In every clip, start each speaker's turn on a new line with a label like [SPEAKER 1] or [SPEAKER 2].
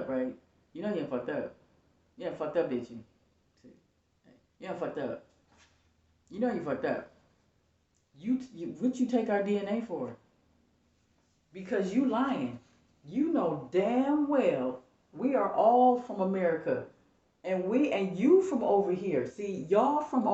[SPEAKER 1] up, right? You know you done fucked up. You done fucked up, did you? See? You done fucked up. You know you fucked up. What you take our DNA for? Because you lying. You know damn well we are all from America. And you from over here. See, y'all from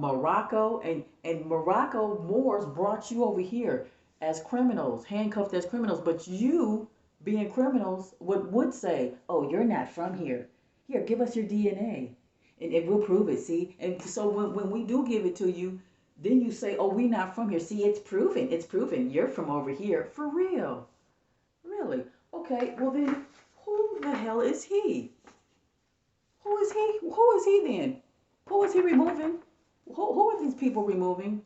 [SPEAKER 1] Morocco, and Morocco Moors brought you over here as criminals, handcuffed as criminals. But you, being criminals, would say, "Oh, you're not from here. Here, give us your DNA, and we'll prove it." See, and so when we do give it to you, then you say, "Oh, we not from here." See, it's proven. It's proven. You're from over here for real. Really? Okay. Well then, who the hell is he? Who is he? Who is he then? Who is he removing? Who are these people removing?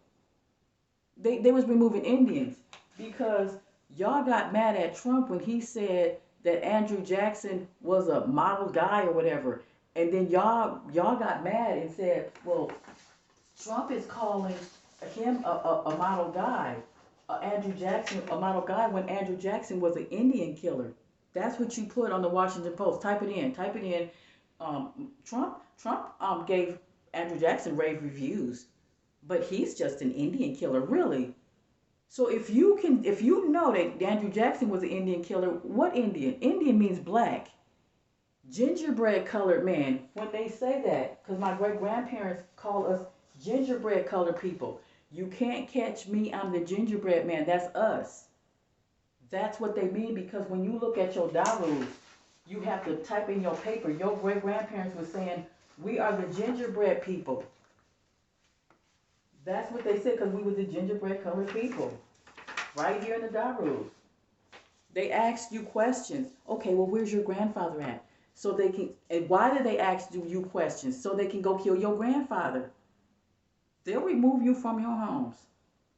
[SPEAKER 1] They was removing Indians because y'all got mad at Trump when he said that Andrew Jackson was a model guy or whatever. And then y'all got mad and said, well, Trump is calling him a model guy. Andrew Jackson a model guy when Andrew Jackson was an Indian killer. That's what you put on the Washington Post. Type it in. Type it in. Trump gave Andrew Jackson rave reviews, but he's just an Indian killer, really. So if you know that Andrew Jackson was an Indian killer, what Indian? Indian means black, gingerbread colored man. When they say that, because my great grandparents call us gingerbread colored people. You can't catch me. I'm the gingerbread man. That's us. That's what they mean because when you look at your Darus, you have to type in your paper. Your great grandparents were saying, we are the gingerbread people. That's what they said because we were the gingerbread colored people. Right here in the Darus. They asked you questions. Okay, well, where's your grandfather at? So they can, and why do they ask you questions? So they can go kill your grandfather. They'll remove you from your homes.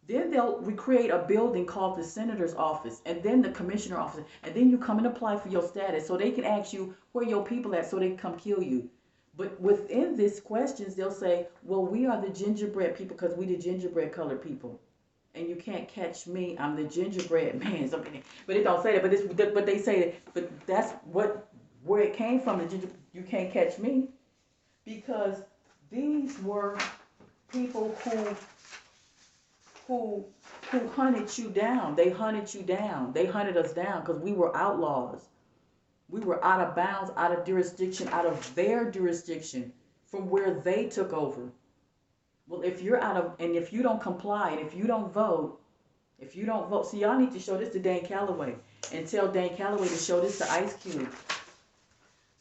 [SPEAKER 1] Then they'll recreate a building called the senator's office and then the commissioner office. And then you come and apply for your status so they can ask you where your people at so they can come kill you. But within these questions, they'll say, well, we are the gingerbread people because we the gingerbread colored people. And you can't catch me. I'm the gingerbread man. But it don't say that. But they say that. But that's where it came from. You can't catch me because these were people who hunted you down. They hunted you down. They hunted us down because we were outlaws. We were out of bounds, out of jurisdiction, out of their jurisdiction from where they took over. Well, if you're out of, and if you don't comply, and if you don't vote, see, y'all need to show this to Dan Calloway and tell Dan Calloway to show this to Ice Cube.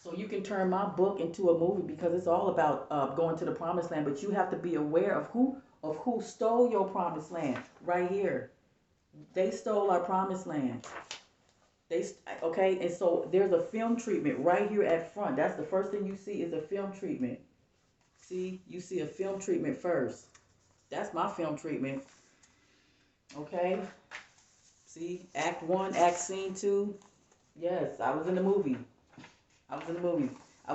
[SPEAKER 1] So you can turn my book into a movie because it's all about going to the promised land. But you have to be aware of who stole your promised land right here. They stole our promised land. Okay, and so there's a film treatment right here at front. That's the first thing you see is a film treatment. See, you see a film treatment first. That's my film treatment. Okay. See, Act 1, Act Scene 2. Yes, I was in the movie. I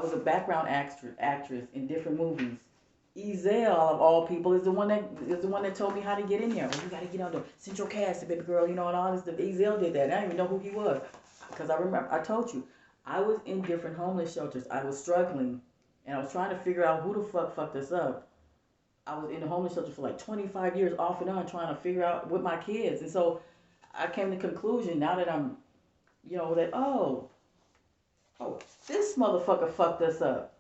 [SPEAKER 1] was a background actress in different movies. Ezel of all people is the one that told me how to get in there. Well, you gotta get on the central cast, baby girl, and all this. Ezel did that. I didn't even know who he was because I remember I told you I was in different homeless shelters. I was struggling, and I was trying to figure out who the fuck fucked us up. I was in the homeless shelter for like 25 years off and on trying to figure out with my kids, and so I came to the conclusion now that I'm, that this motherfucker fucked us up.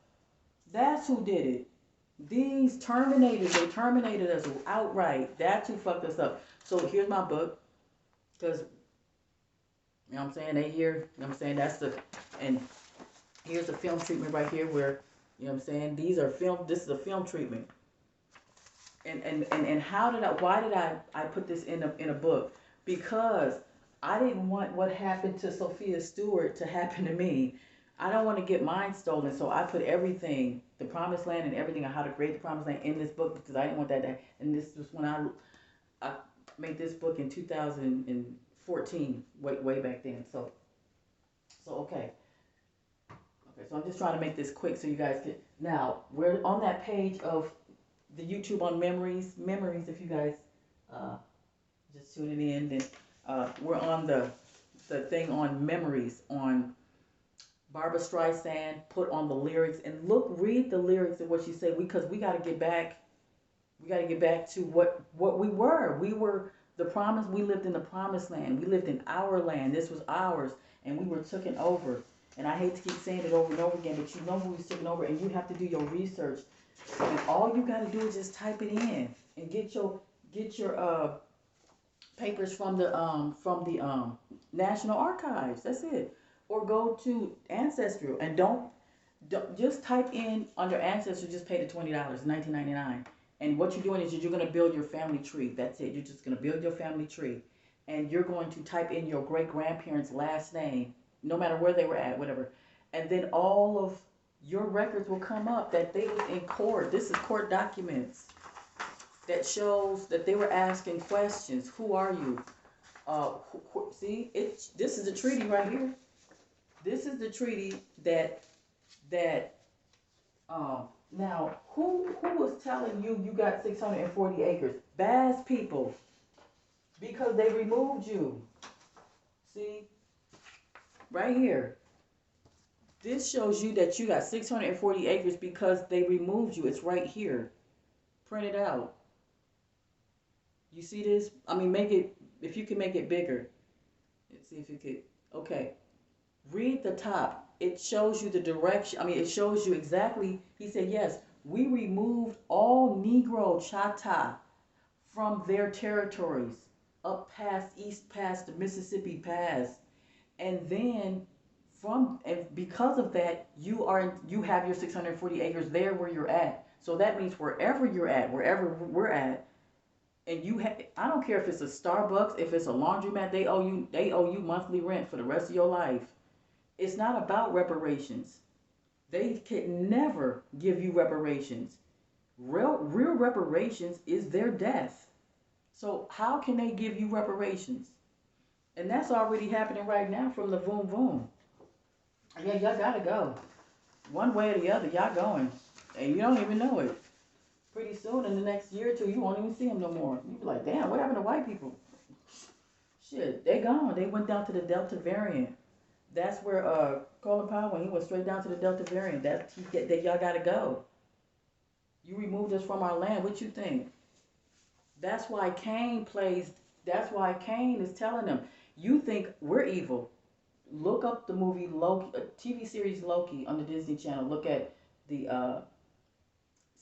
[SPEAKER 1] That's who did it. These Terminators, they terminated us outright. That's who fucked us up. So here's my book. Because, you know what I'm saying? They here, you know what I'm saying? And here's the film treatment right here where, you know what I'm saying? This is a film treatment. And why did I put this in a book? Because I didn't want what happened to Sophia Stewart to happen to me. I don't want to get mine stolen, so I put everything, the promised land and everything on how to create the promised land in this book because I didn't want that. And this was when I made this book in 2014, way back then. So okay. So I'm just trying to make this quick so you guys can. Now we're on that page of the YouTube on memories. If you guys just tuning in, then we're on the thing on memories on Barbara Streisand put on the lyrics, and look, read the lyrics and what she said, because we got to get back. We got to get back to what we were. We were the promise. We lived in the promised land. We lived in our land. This was ours, and we were taken over. And I hate to keep saying it over and over again, but you know who was taken over, and you have to do your research. And all you got to do is just type it in and get your papers from the National Archives. That's it. Or go to Ancestry, and don't just type in under Ancestry. Just pay the $20, $19.99. And what you're doing is you're going to build your family tree. That's it. You're just going to build your family tree, and you're going to type in your great grandparents' last name, no matter where they were at, whatever, and then all of your records will come up that they was in court. This is court documents that shows that they were asking questions. Who are you? See, this is the treaty right here. This is the treaty that now who was telling you got 640 acres? Bass people, because they removed you. See, right here. This shows you that you got 640 acres because they removed you. It's right here. Print it out. You see this? I mean, make it, if you can make it bigger. Let's see if you could. Okay. Read the top. It shows you the direction. I mean, it shows you exactly. He said, yes, we removed all Negro Chata from their territories up past, east past the Mississippi Pass. And then and because of that, you have your 640 acres there where you're at. So that means wherever you're at, wherever we're at, and I don't care if it's a Starbucks, if it's a laundromat, they owe you monthly rent for the rest of your life. It's not about reparations. They can never give you reparations. Real reparations is their death. So how can they give you reparations? And that's already happening right now from the boom boom. Yeah, y'all gotta go. One way or the other, y'all going. And you don't even know it. Pretty soon, in the next year or two, you won't even see them no more. You'll be like, damn, what happened to white people? Shit, they gone. They went down to the Delta variant. That's where Colin Powell went. He went straight down to the Delta variant. That y'all gotta go. You removed us from our land. What you think? That's why Cain is telling them, you think we're evil. Look up the movie Loki, TV series Loki on the Disney Channel. Look at the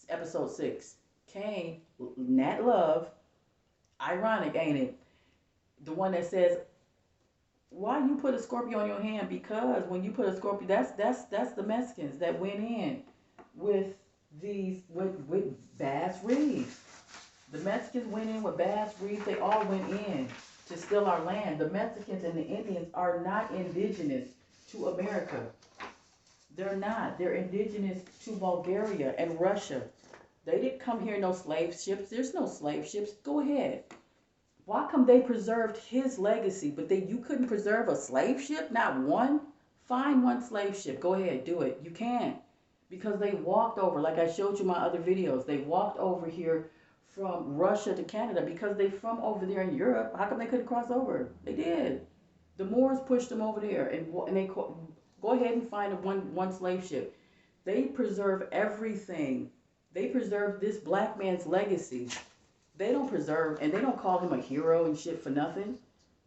[SPEAKER 1] episode 6. Cain, Nat Love, ironic, ain't it? The one that says, why you put a Scorpio on your hand? Because when you put a Scorpio, that's the Mexicans that went in with Bass Reeves. The Mexicans went in with Bass Reeves. They all went in to steal our land. The Mexicans and the Indians are not indigenous to America. They're not. They're indigenous to Bulgaria and Russia. They didn't come here no slave ships. There's no slave ships. Go ahead. Why come they preserved his legacy, but you couldn't preserve a slave ship? Not one? Find one slave ship. Go ahead. Do it. You can't. Because they walked over, like I showed you in my other videos. They walked over here from Russia to Canada because they from over there in Europe. How come they couldn't cross over? They did. The Moors pushed them over there, and they go ahead and find one slave ship. They preserve everything. They preserve this black man's legacy. They don't preserve, and they don't call him a hero and shit for nothing.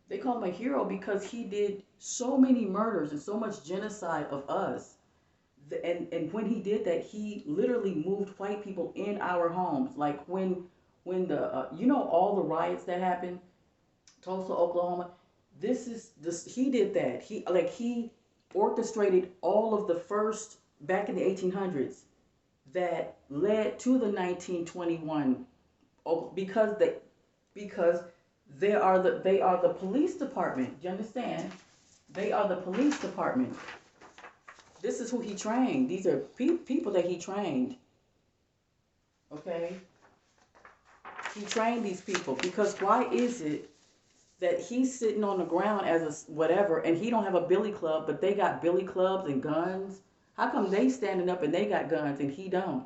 [SPEAKER 1] They call him a hero because he did so many murders and so much genocide of us. And when he did that, he literally moved white people in our homes. Like when the all the riots that happened, Tulsa, Oklahoma. He did that. He orchestrated all of the first back in the 1800s that led to the 1921. Because they are the police department. You understand? They are the police department. This is who he trained. These are people that he trained. Okay? He trained these people because why is it that he's sitting on the ground as a whatever and he don't have a billy club, but they got billy clubs and guns? How come they standing up and they got guns and he don't?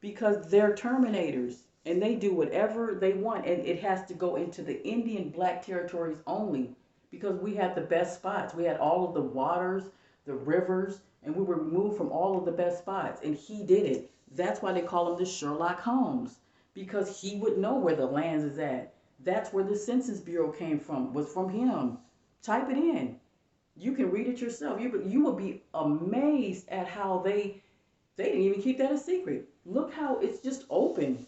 [SPEAKER 1] Because they're Terminators and they do whatever they want, and it has to go into the Indian black territories only because we had the best spots. We had all of the waters, the rivers, and we were removed from all of the best spots. And he did it. That's why they call him the Sherlock Holmes, because he would know where the lands is at. That's where the Census Bureau came from, was from him. Type it in. You can read it yourself. You will be amazed at how they didn't even keep that a secret. Look how it's just open.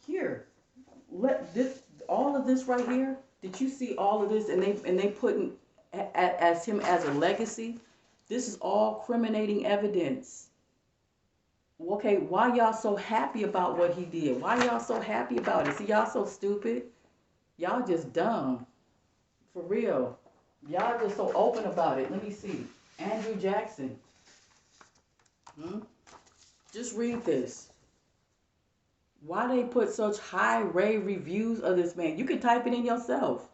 [SPEAKER 1] Here, let this, all of this right here. Did you see all of this? And they putting as him as a legacy. This is all criminating evidence. Okay, why y'all so happy about what he did? Why y'all so happy about it? See, y'all so stupid. Y'all just dumb. For real. Y'all just so open about it. Let me see. Andrew Jackson. Just read this. Why they put such high rave reviews of this man? You can type it in yourself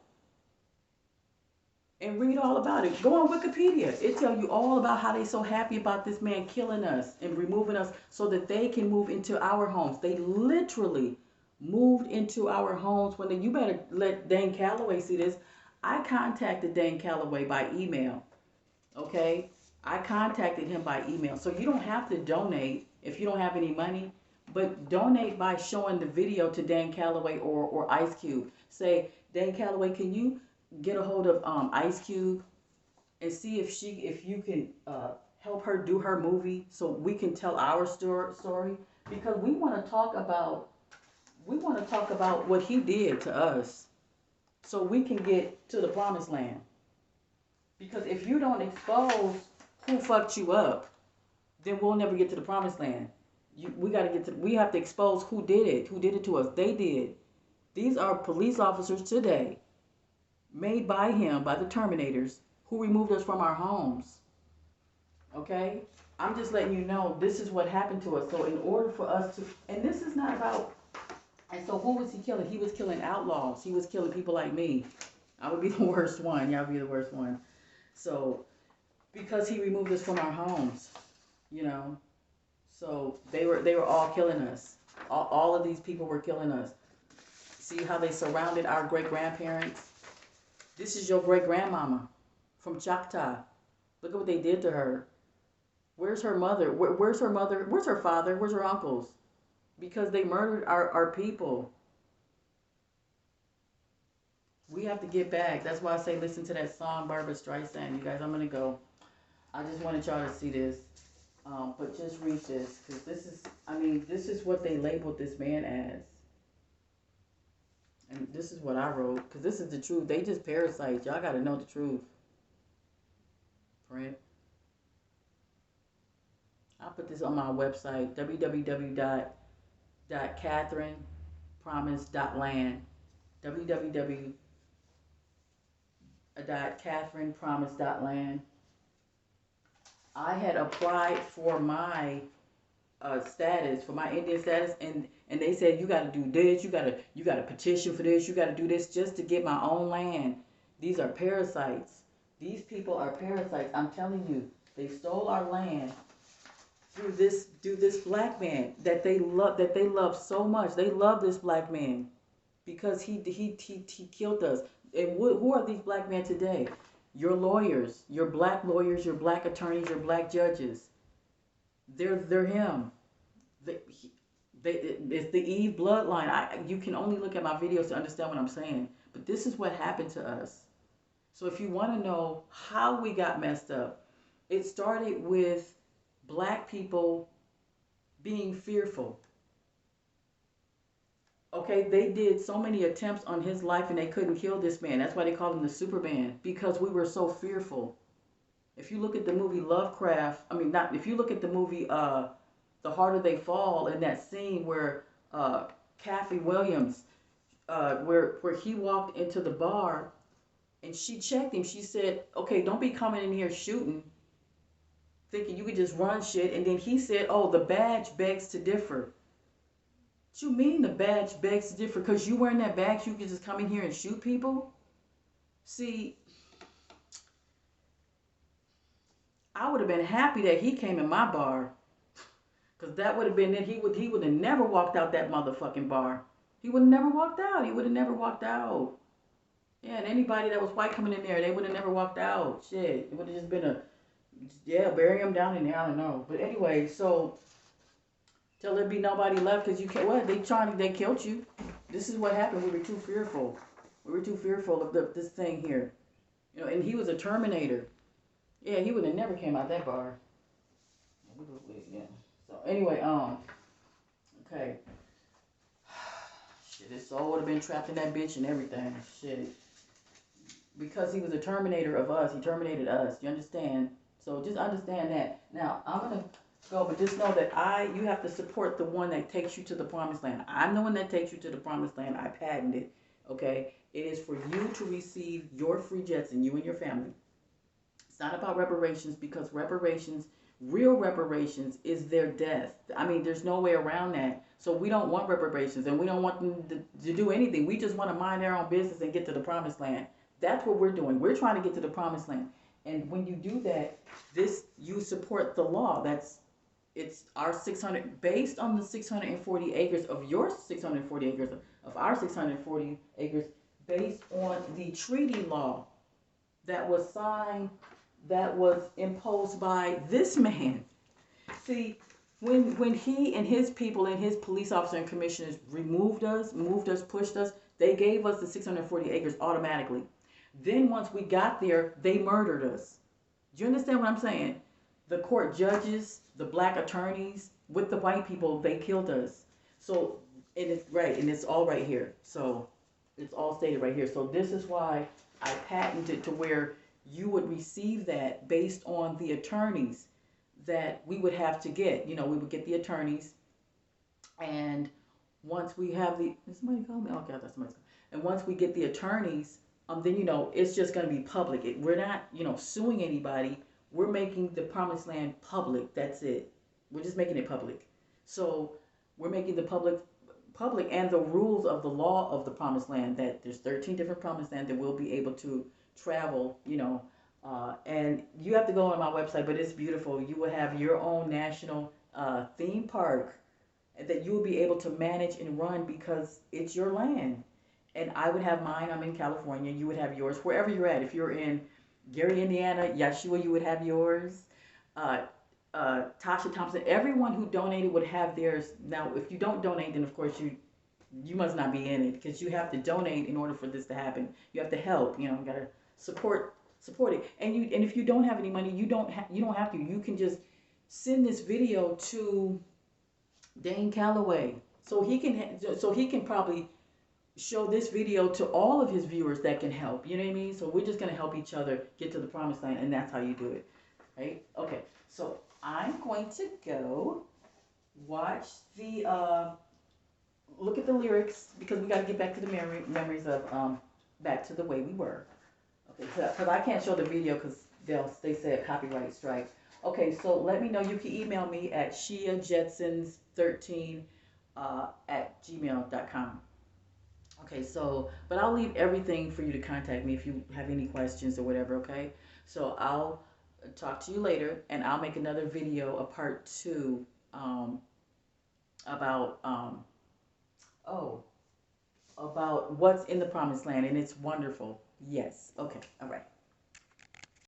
[SPEAKER 1] and read all about it. Go on Wikipedia. It tell you all about how they so happy about this man killing us and removing us so that they can move into our homes. They literally moved into our homes when you better let Dane Calloway see this. I contacted Dane Calloway by email. Okay? I contacted him by email. So you don't have to donate if you don't have any money, but donate by showing the video to Dane Calloway or Ice Cube. Say, Dane Calloway, can you get a hold of Ice Cube and see if you can help her do her movie so we can tell our story, because we want to talk about what he did to us so we can get to the promised land. Because if you don't expose who fucked you up, then we'll never get to the promised land. We have to expose who did it to us. They did. These are police officers today, made by him, by the Terminators, who removed us from our homes. Okay? I'm just letting you know this is what happened to us. So in order for us to, and this is not about, and so who was he killing? He was killing outlaws. He was killing people like me. I would be the worst one. Y'all would be the worst one. So, because he removed us from our homes, you know. So they were all killing us. All of these people were killing us. See how they surrounded our great-grandparents? This is your great-grandmama from Choctaw. Look at what they did to her. Where's her mother? Where's her mother? Where's her father? Where's her uncles? Because they murdered our people. We have to get back. That's why I say listen to that song, Barbra Streisand. You guys, I'm going to go. I just wanted y'all to see this. But just read this. Because this is what they labeled this man as. And this is what I wrote. Because this is the truth. They just parasites. Y'all got to know the truth. Friend. I'll put this on my website. www.catherinepromise.land. www.catherinepromise.land. I had applied for my status, for my Indian status, and they said you got to do this, you got to petition for this, you got to do this just to get my own land. These are parasites. These people are parasites. I'm telling you, they stole our land through this black man that they love so much. They love this black man because he killed us. And who are these black men today? Your lawyers, your black attorneys, your black judges. They're him. It's the Eve bloodline. You can only look at my videos to understand what I'm saying. But this is what happened to us. So if you want to know how we got messed up, it started with black people being fearful. Okay, they did so many attempts on his life and they couldn't kill this man. That's why they called him the Superman, because we were so fearful. If you look at the movie if you look at the movie The Harder They Fall, in that scene where Kathy Williams, where he walked into the bar and she checked him. She said, okay, don't be coming in here shooting, thinking you could just run shit. And then he said, oh, the badge begs to differ. What you mean the badge begs to differ? Because you wearing that badge, you can just come in here and shoot people? See, I would have been happy that he came in my bar. Because that would have been it. He would have never walked out that motherfucking bar. He would have never walked out. He would have never walked out. Yeah, and anybody that was white coming in there, they would have never walked out. Shit, it would have just been a, yeah, bury them down in there. I don't know. But anyway, so till there be nobody left, because you can't. What they trying to? They killed you. This is what happened. We were too fearful. We were too fearful of this thing here. You know, and he was a Terminator. Yeah, he would have never came out that bar. Yeah. So anyway, okay. Shit, his soul would have been trapped in that bitch and everything. Shit. Because he was a terminator of us. He terminated us. You understand? So just understand that. Now, I'm going to go, but just know that you have to support the one that takes you to the promised land. I'm the one that takes you to the promised land. I patented it. Okay? It is for you to receive your free jets and you and your family. It's not about reparations, because reparations, real reparations, is their death. I mean, there's no way around that. So we don't want reparations, and we don't want them to do anything. We just want to mind their own business and get to the promised land. That's what we're doing. We're trying to get to the promised land. And when you do that, you support the law. It's our 600, based on the 640 acres of your 640 acres, of our 640 acres, based on the treaty law that was signed, that was imposed by this man. See, when he and his people and his police officer and commissioners moved us, pushed us, they gave us the 640 acres automatically. Then once we got there, they murdered us. Do you understand what I'm saying? The court judges, the black attorneys, with the white people, they killed us. So, and it's right, and it's all right here. So, it's all stated right here. So this is why I patented to where you would receive that based on the attorneys that we would have to get. You know, we would get the attorneys, and once we have the, is somebody call me? Oh, God, that's somebody's call. And once we get the attorneys, then, you know, it's just going to be public. We're not, you know, suing anybody. We're making the promised land public. That's it. We're just making it public. So we're making the public and the rules of the law of the promised land, that there's 13 different promised land that we'll be able to travel, you know, and you have to go on my website, but it's beautiful. You will have your own national theme park that you will be able to manage and run, because it's your land. And I would have mine. I'm in California. You would have yours wherever you're at. If you're in Gary, Indiana, Yeshua, you would have yours. Tasha Thompson, everyone who donated would have theirs. Now, if you don't donate, then of course you must not be in it, because you have to donate in order for this to happen. You have to help. You know, you gotta support it. And if you don't have any money, you don't have to. You can just send this video to Dane Calloway, so he can probably show this video to all of his viewers that can help. You know what I mean? So we're just gonna help each other get to the promised land, and that's how you do it, right? Okay. So I'm going to go watch the look at the lyrics, because we got to get back to the memories of back to the way we were. Okay, because I can't show the video because they said copyright strike. Okay, so let me know. You can email me at shiajetsons13 at gmail.com. Okay, so, but I'll leave everything for you to contact me if you have any questions or whatever, okay? So I'll talk to you later, and I'll make another video, a part 2, about, about what's in the promised land, and it's wonderful. Yes, okay, all right.